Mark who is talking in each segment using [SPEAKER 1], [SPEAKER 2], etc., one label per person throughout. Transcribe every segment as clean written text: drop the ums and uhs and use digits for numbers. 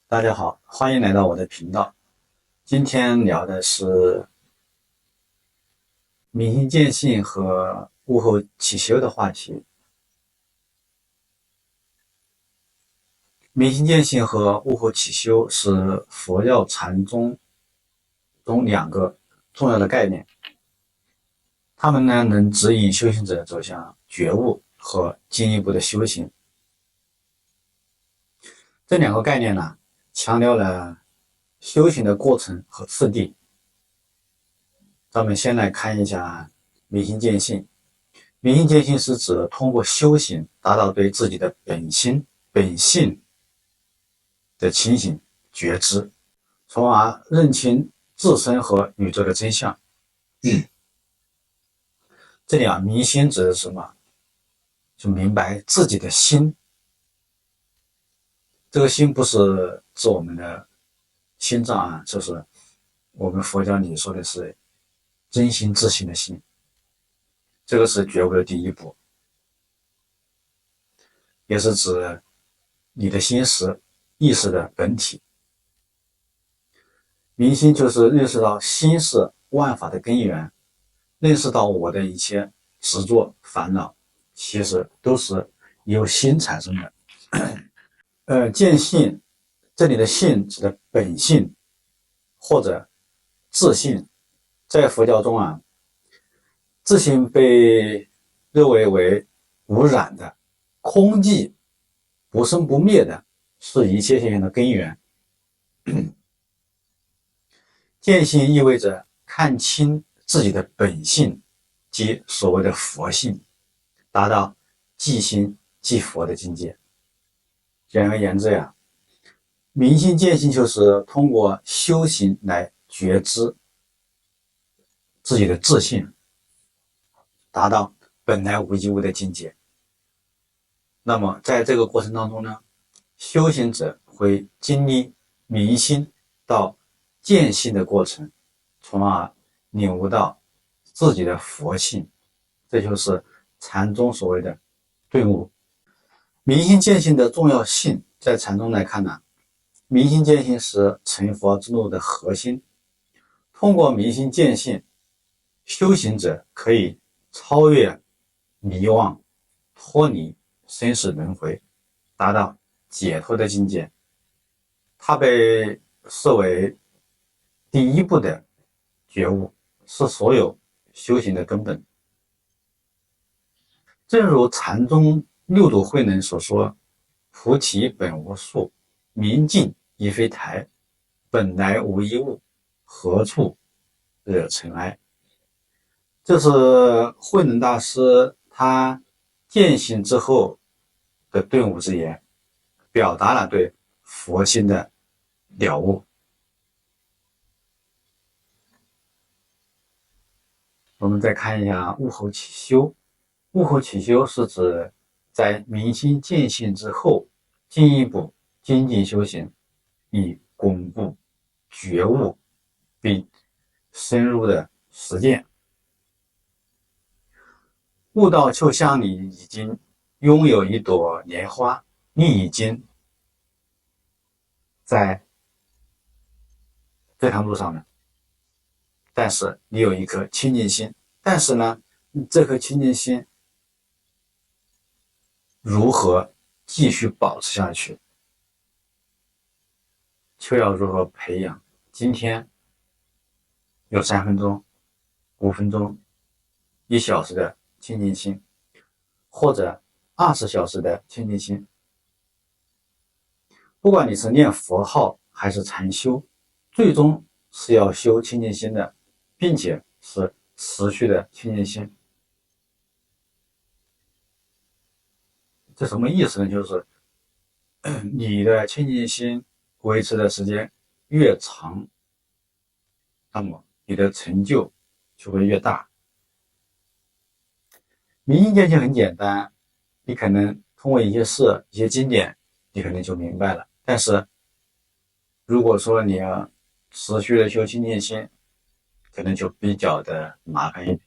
[SPEAKER 1] 大家好，欢迎来到我的频道。今天聊的是明心见性和悟后起修的话题。明心见性和悟后起修是佛教禅宗中两个重要的概念，它们呢能指引修行者走向觉悟和进一步的修行。这两个概念呢，强调了修行的过程和次第。咱们先来看一下明心见性。明心见性是指通过修行达到对自己的本性的清醒觉知，从而认清自身和宇宙的真相。这里明心指的是什么？就明白自己的心。这个心不是指我们的心脏就是我们佛教里说的是真心自性的心。这个是觉悟的第一步，也是指你的心识意识的本体。明心就是认识到心是万法的根源，认识到我的一切执着烦恼其实都是由心产生的。见性，这里的性指的本性或者自性。在佛教中自性被认为无染的、空寂、不生不灭的，是一切现象的根源。见性意味着看清自己的本性，即所谓的佛性，达到即心即佛的境界。简而言之明心见性就是通过修行来觉知自己的自性，达到本来无一物的境界。那么在这个过程当中呢，修行者会经历明心到见性的过程，从而领悟到自己的佛性，这就是禅宗所谓的顿悟。明心见性的重要性，在禅宗来看明心见性是成佛之路的核心。通过明心见性，修行者可以超越迷惘，脱离生死轮回，达到解脱的境界。它被视为第一步的觉悟，是所有修行的根本。正如禅宗六祖慧能所说：菩提本无树，明镜亦非台，本来无一物，何处惹尘埃。这是慧能大师他见性之后的顿悟之言，表达了对佛性的了悟。我们再看一下悟后起修。悟后起修是指在明心见性之后，进一步精进修行，以巩固觉悟并深入的实践。悟道就像你已经拥有一朵莲花，你已经在这条路上了，但是你有一颗清净心，但是呢，这颗清净心如何继续保持下去，就要如何培养。今天有3分钟、5分钟、1小时的清净心，或者20小时的清净心。不管你是念佛号还是禅修，最终是要修清净心的，并且是持续的清净心。这什么意思呢？就是你的清净心维持的时间越长，那么你的成就就会越大。明心见性很简单，你可能通过一些事、一些经典，你可能就明白了。但是如果说你要持续的修清净心，可能就比较的麻烦一点，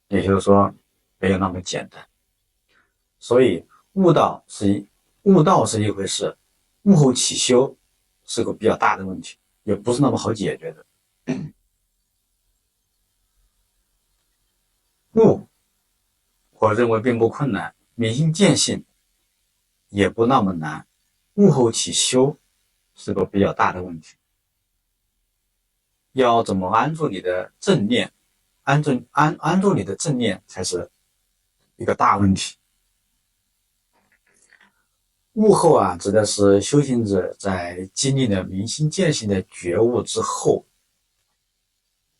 [SPEAKER 1] 也就是说没有那么简单。所以悟道是悟道是一回事，悟后起修是个比较大的问题，也不是那么好解决的。悟，我认为并不困难，明心见性也不那么难，悟后起修是个比较大的问题。要怎么安住你的正念，安住你的正念才是一个大问题。悟后啊，指的是修行者在经历了明心见性的觉悟之后，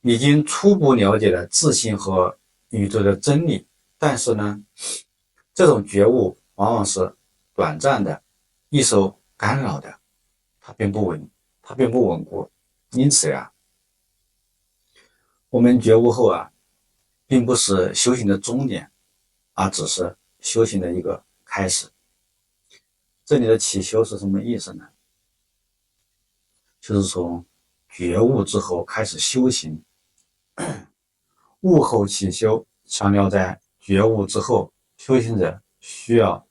[SPEAKER 1] 已经初步了解了自性和宇宙的真理，但是呢，这种觉悟往往是短暂的，易受干扰的，它并不稳固。因此呀，我们觉悟后啊，并不是修行的终点，而只是修行的一个开始。这里的起修是什么意思呢？就是从觉悟之后开始修行，悟后起修，强调在觉悟之后，修行者需要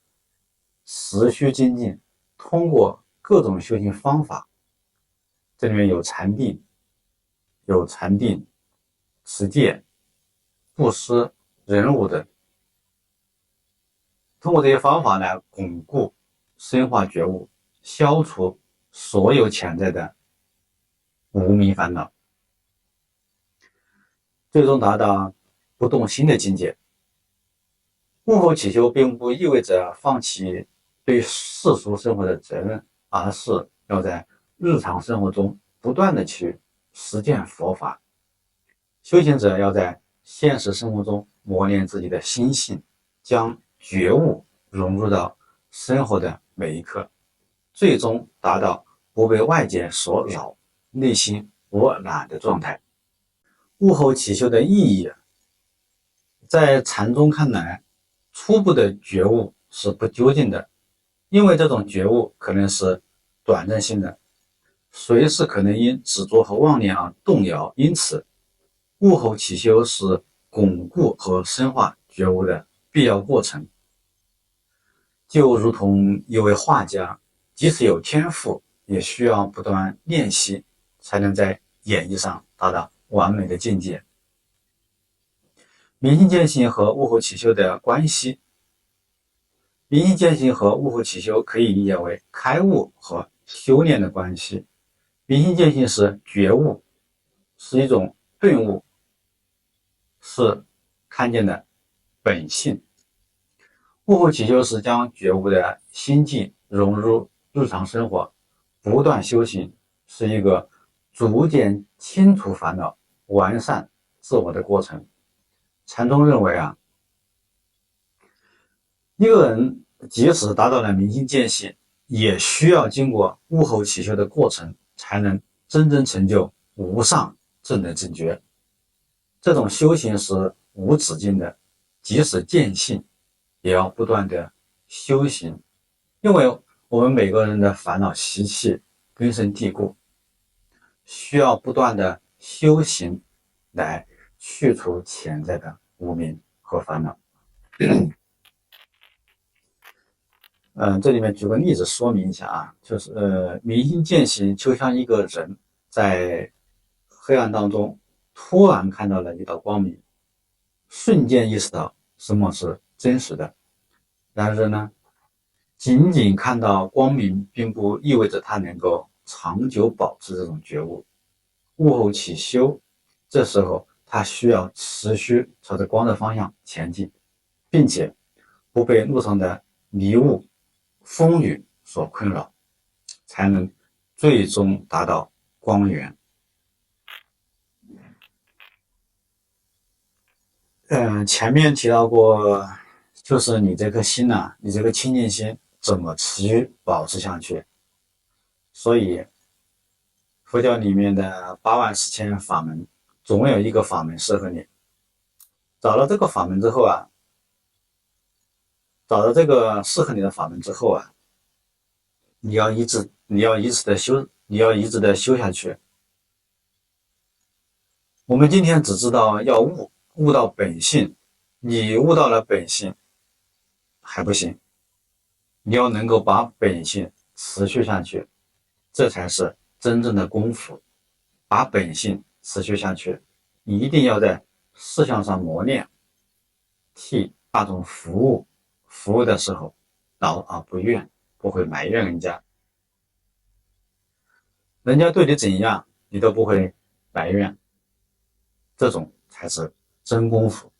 [SPEAKER 1] 持续精进，通过各种修行方法，这里面有禅定、持戒、布施、忍辱等，通过这些方法来巩固、深化觉悟，消除所有潜在的无明烦恼，最终达到不动心的境界。悟后起修并不意味着放弃对世俗生活的责任，而是要在日常生活中不断的去实践佛法。修行者要在现实生活中磨练自己的心性，将觉悟融入到生活的每一刻，最终达到不被外界所扰、内心无染的状态。悟后起修的意义，在禅宗看来，初步的觉悟是不究竟的，因为这种觉悟可能是短暂性的，随时可能因执着和妄念而动摇，因此悟后起修是巩固和深化觉悟的必要过程。就如同一位画家，即使有天赋，也需要不断练习，才能在演绎上达到完美的境界。明心见性和悟后起修的关系，明心见性和悟后起修可以理解为开悟和修炼的关系。明心见性是觉悟，是一种顿悟，是看见的本性。悟后起修是将觉悟的心境融入日常生活，不断修行，是一个逐渐清除烦恼、完善自我的过程。禅宗认为啊，一个人即使达到了明心见性，也需要经过悟后起修的过程，才能真正成就无上正等正觉。这种修行是无止境的，即使见性，也要不断的修行，因为我们每个人的烦恼习气根深蒂固，需要不断的修行来去除潜在的无明和烦恼。这里面举个例子说明一下啊，就是明心见性就像一个人在黑暗当中突然看到了一道光明，瞬间意识到什么是真实的。然而呢，仅仅看到光明并不意味着他能够长久保持这种觉悟。悟后起修，这时候他需要持续朝着光的方向前进，并且不被路上的迷雾、风雨所困扰，才能最终达到光源。前面提到过，就是你这颗心呐，你这个清净心怎么持续保持下去？所以佛教里面的84000法门，总有一个法门适合你。找到这个法门之后啊，找到这个适合你的法门之后啊，你要一直的修下去。我们今天只知道要悟到本性，你悟到了本性还不行，你要能够把本性持续下去，这才是真正的功夫。把本性持续下去，你一定要在思想上磨练，替大众服务，服务的时候劳而不怨，不会埋怨人家，人家对你怎样你都不会埋怨，这种才是真功夫。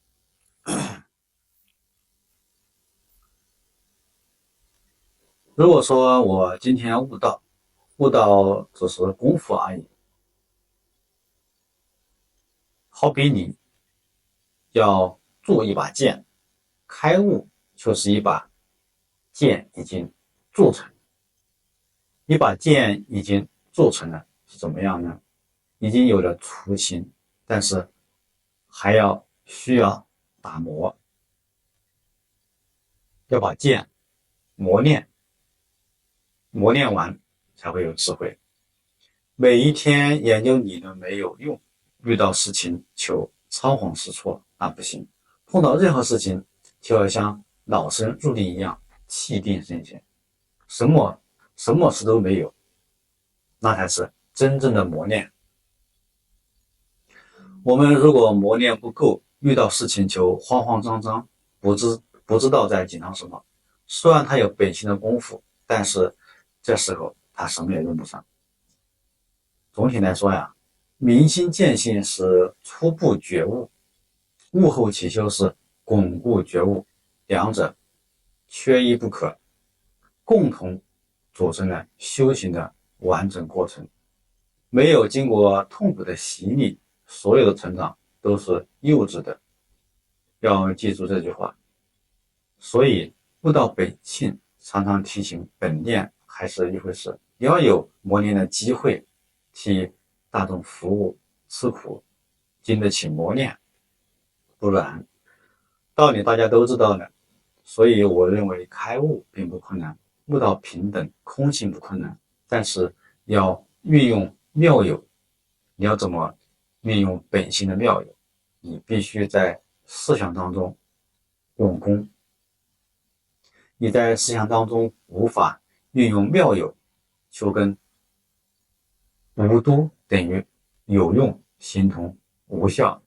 [SPEAKER 1] 如果说我今天悟道，悟道只是功夫而已，好比你要铸一把剑，开悟就是一把剑已经铸成，一把剑已经铸成了是怎么样呢？已经有了雏形，但是还需要打磨，要把剑磨练，磨练完才会有智慧。每一天研究理论没有用，遇到事情就仓皇失措，那不行。碰到任何事情就要像老僧入定一样，气定神闲，什么事都没有，那才是真正的磨练。我们如果磨练不够，遇到事情就慌慌张张，不知道在紧张什么。虽然他有本性的功夫，但是这时候他什么也用不上。总体来说呀，明心见性是初步觉悟，悟后起修是巩固觉悟，两者缺一不可，共同组成了修行的完整过程。没有经过痛苦的洗礼，所有的成长都是幼稚的。要记住这句话。所以悟到本性，常常提醒本念还是一回事，要有磨练的机会，替大众服务，吃苦，经得起磨练，不然道理大家都知道了。所以我认为开悟并不困难，悟到平等空性不困难，但是要运用妙有。你要怎么运用本性的妙有？你必须在思想当中用功。你在思想当中无法运用妙有，就跟无都等于有用形同无效。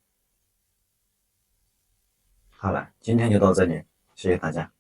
[SPEAKER 1] 好了，今天就到这里，谢谢大家。